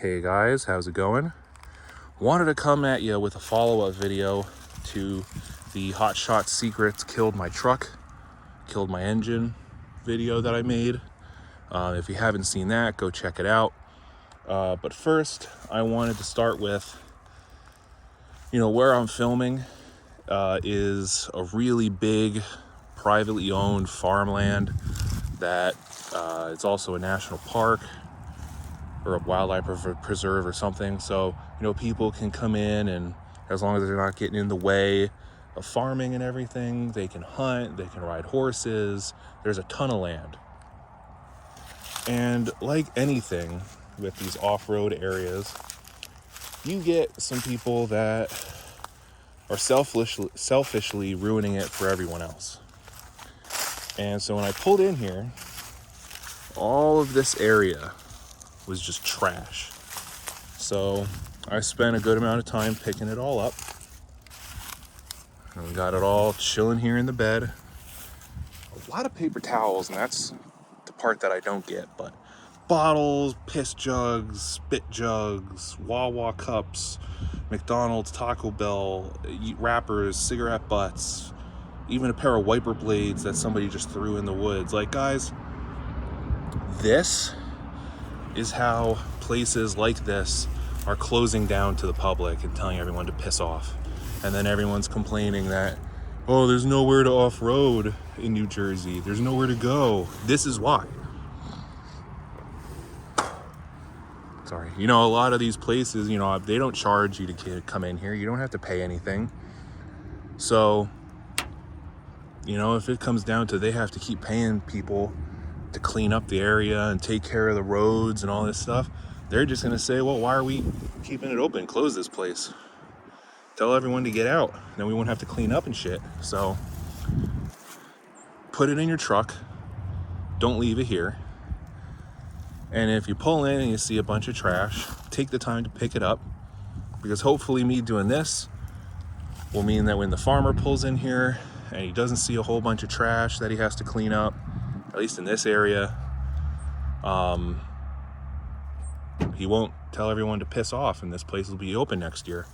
Hey guys, how's it going? Wanted to come at you with a follow-up video to the Hot Shot Secrets Killed My Truck, Killed My Engine video that I made. If you haven't seen that, go check it out. But first, I wanted to start with, where I'm filming is a really big, privately owned farmland that it's also a national park or a wildlife preserve or something. So, people can come in, and as long as they're not getting in the way of farming and everything, they can hunt, they can ride horses. There's a ton of land. And like anything with these off-road areas, you get some people that are selfishly ruining it for everyone else. And so when I pulled in here, all of this area was just trash. So I spent a good amount of time picking it all up. And we got it all chilling here in the bed. A lot of paper towels, and that's the part that I don't get, but bottles, piss jugs, spit jugs, Wawa cups, McDonald's, Taco Bell, wrappers, cigarette butts, even a pair of wiper blades that somebody just threw in the woods. Like, guys, this is how places like this are closing down to the public and telling everyone to piss off. And then everyone's complaining that, oh, there's nowhere to off-road in New Jersey. There's nowhere to go. This is why. Sorry. A lot of these places, they don't charge you to come in here. You don't have to pay anything. So, if it comes down to they have to keep paying people to clean up the area and take care of the roads and all this stuff, they're just going to say, well, why are we keeping it open? Close this place. Tell everyone to get out. Then we won't have to clean up and shit. So put it in your truck. Don't leave it here. And if you pull in and you see a bunch of trash, take the time to pick it up, because hopefully me doing this will mean that when the farmer pulls in here and he doesn't see a whole bunch of trash that he has to clean up, at least in this area, he won't tell everyone to piss off, and this place will be open next year.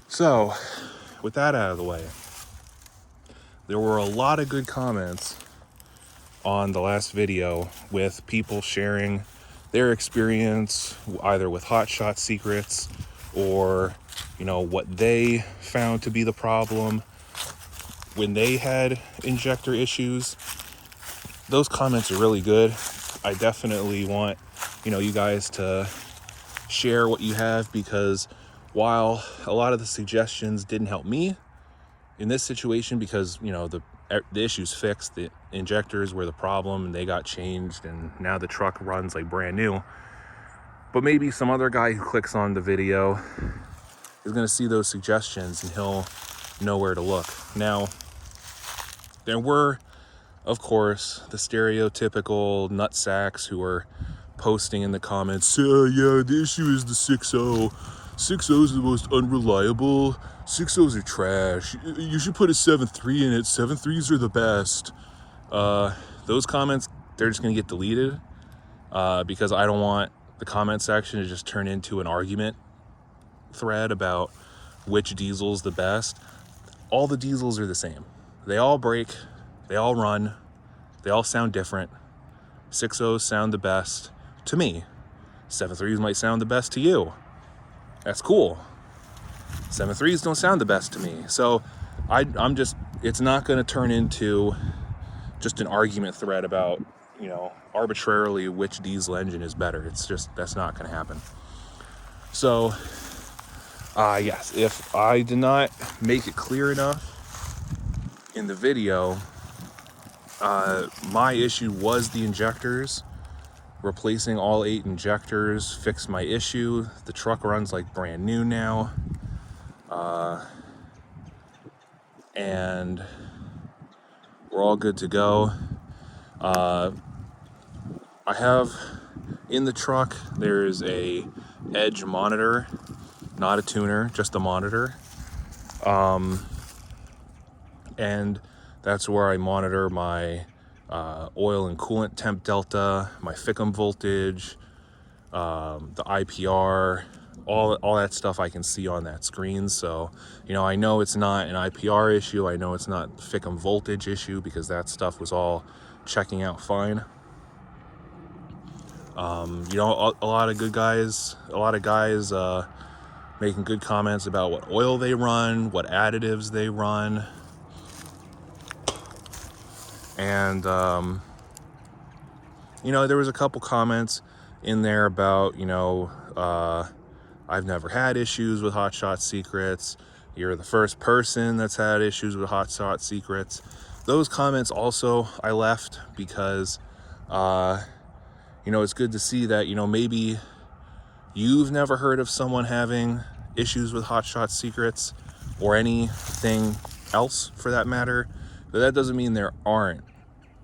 So, with that out of the way, there were a lot of good comments on the last video with people sharing their experience either with Hot Shot Secrets or, what they found to be the problem when they had injector issues. Those comments are really good. I definitely want, you guys to share what you have, because while a lot of the suggestions didn't help me in this situation, because, the issue's fixed, the injectors were the problem and they got changed and now the truck runs like brand new. But maybe some other guy who clicks on the video is going to see those suggestions and he'll know where to look. Now, there were, of course, the stereotypical nutsacks who are posting in the comments, yeah, the issue is the 6.0. 6.0 is the most unreliable. 6.0s are trash. You should put a 7.3 in it. 7.3s are the best. Those comments, they're just going to get deleted because I don't want the comment section to just turn into an argument thread about which diesel's the best. All the diesels are the same. They all break. They all run. They all sound different. 6.0s sound the best to me. 7.3s might sound the best to you. That's cool. 7.3s don't sound the best to me. So I'm just, it's not going to turn into just an argument thread about, arbitrarily which diesel engine is better. It's just, that's not going to happen. So, yes, if I did not make it clear enough in the video, my issue was the injectors. Replacing all 8 injectors fixed my issue. The truck runs like brand new now. And we're all good to go. I have in the truck, there's a Edge monitor, not a tuner, just a monitor. And that's where I monitor my oil and coolant temp delta, my Fickum voltage, the IPR, all that stuff I can see on that screen. So, you know, I know it's not an IPR issue. I know it's not Fickum voltage issue, because that stuff was all checking out fine. You know, a lot of guys making good comments about what oil they run, what additives they run. And, you know, there was a couple comments in there about, you know, I've never had issues with Hot Shot Secrets. You're the first person that's had issues with Hot Shot Secrets. Those comments also I left because, you know, it's good to see that, you know, maybe you've never heard of someone having issues with Hot Shot Secrets or anything else for that matter, but that doesn't mean there aren't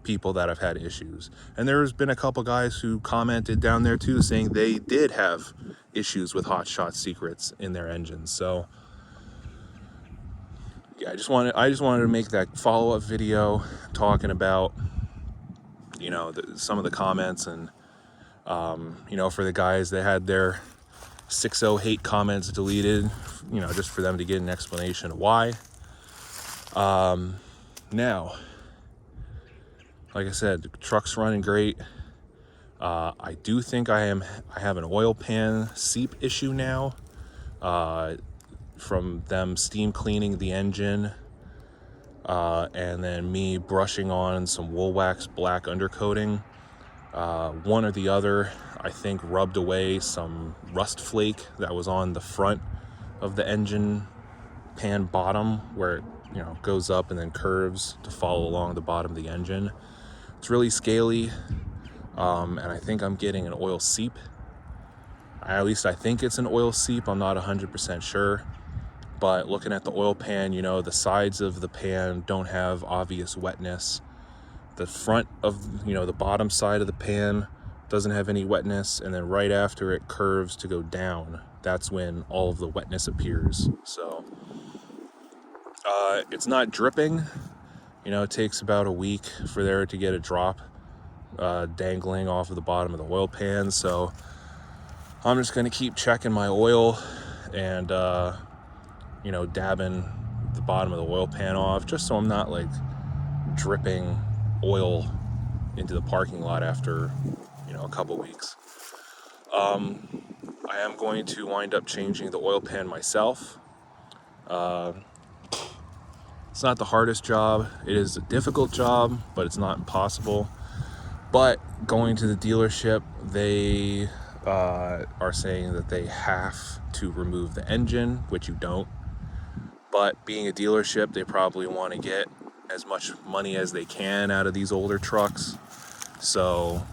people that have had issues. And there's been a couple guys who commented down there too, saying they did have issues with Hot Shot Secrets in their engines. So yeah, I just wanted to make that follow-up video talking about, you know, some of the comments, and you know, for the guys that had their 6.0 hate comments deleted, you know, just for them to get an explanation of why. Now, like I said, the truck's running great. I do think I have an oil pan seep issue now, from them steam cleaning the engine, and then me brushing on some wool wax black undercoating. One or the other, I think, rubbed away some rust flake that was on the front of the engine pan bottom, where it, you know, goes up and then curves to follow along the bottom of the engine. It's really scaly, and I think I'm getting an oil seep. At least I think it's an oil seep. I'm not 100% sure. But looking at the oil pan, you know, the sides of the pan don't have obvious wetness. The front of, you know, the bottom side of the pan doesn't have any wetness, and then right after it curves to go down, that's when all of the wetness appears. So it's not dripping. You know, it takes about a week for there to get a drop dangling off of the bottom of the oil pan. So I'm just going to keep checking my oil and, you know, dabbing the bottom of the oil pan off, just so I'm not like dripping oil into the parking lot after, you know, a couple weeks. I am going to wind up changing the oil pan myself. It's not the hardest job. It is a difficult job, but it's not impossible. But going to the dealership, they are saying that they have to remove the engine, which you don't. But being a dealership, they probably want to get as much money as they can out of these older trucks. So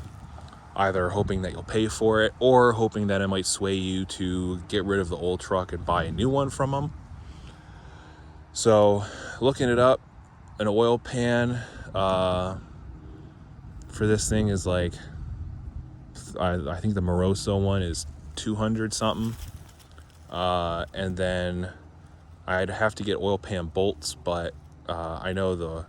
either hoping that you'll pay for it, or hoping that it might sway you to get rid of the old truck and buy a new one from them. So looking it up, an oil pan for this thing is like, I think the Moroso one is 200 something. And then I'd have to get oil pan bolts, but I know the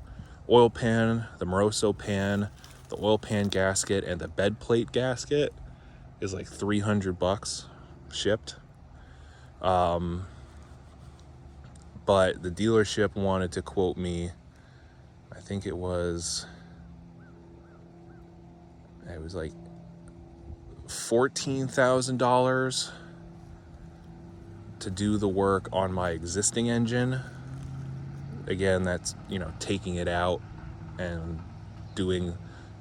oil pan, the Moroso pan, the oil pan gasket, and the bed plate gasket is like $300 shipped. But the dealership wanted to quote me, I think it was like $14,000 to do the work on my existing engine. Again, that's, you know, taking it out and doing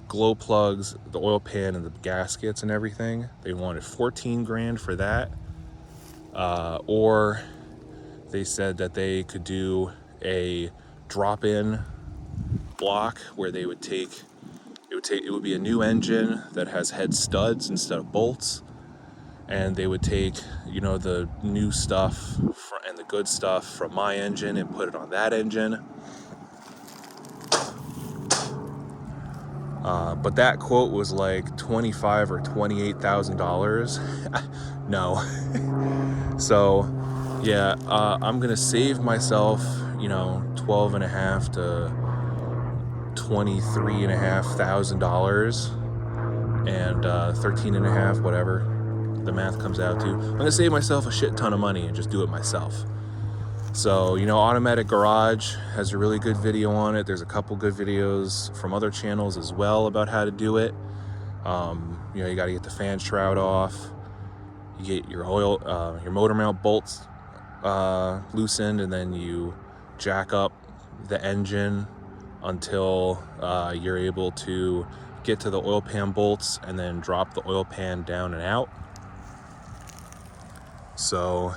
glow plugs, the oil pan, and the gaskets and everything. They wanted 14 grand for that. Or they said that they could do a drop-in block where they would take, it would be a new engine that has head studs instead of bolts, and they would take, you know, the new stuff and the good stuff from my engine and put it on that engine. But that quote was like $25,000 or $28,000. No. So yeah, I'm gonna save myself, you know, $12,500 to $23,500, and $13,500, whatever. the math comes out to. I'm gonna save myself a shit ton of money and just do it myself. So, you know, Automatic Garage has a really good video on it. There's a couple good videos from other channels as well about how to do it. You know, you got to get the fan shroud off. You get your your motor mount bolts loosened, and then you jack up the engine until you're able to get to the oil pan bolts and then drop the oil pan down and out. So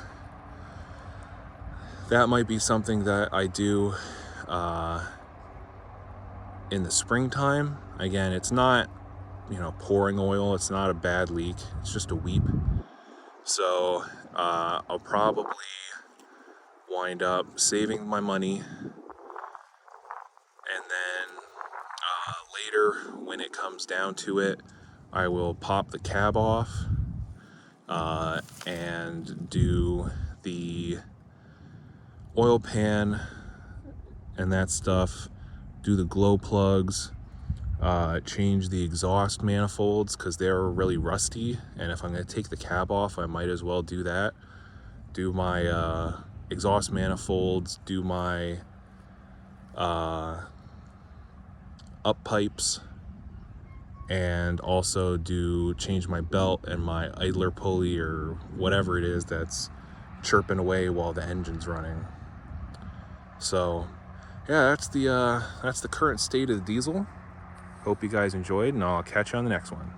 that might be something that I do in the springtime. Again, it's not, you know, pouring oil. It's not a bad leak. It's just a weep. So I'll probably wind up saving my money, and then later, when it comes down to it, I will pop the cab off and do the oil pan and that stuff, do the glow plugs, change the exhaust manifolds because they're really rusty, and if I'm going to take the cab off, I might as well do that. Do my exhaust manifolds, do my up pipes, and also change my belt and my idler pulley or whatever it is that's chirping away while the engine's running. So yeah, that's the current state of the diesel. Hope you guys enjoyed, and I'll catch you on the next one.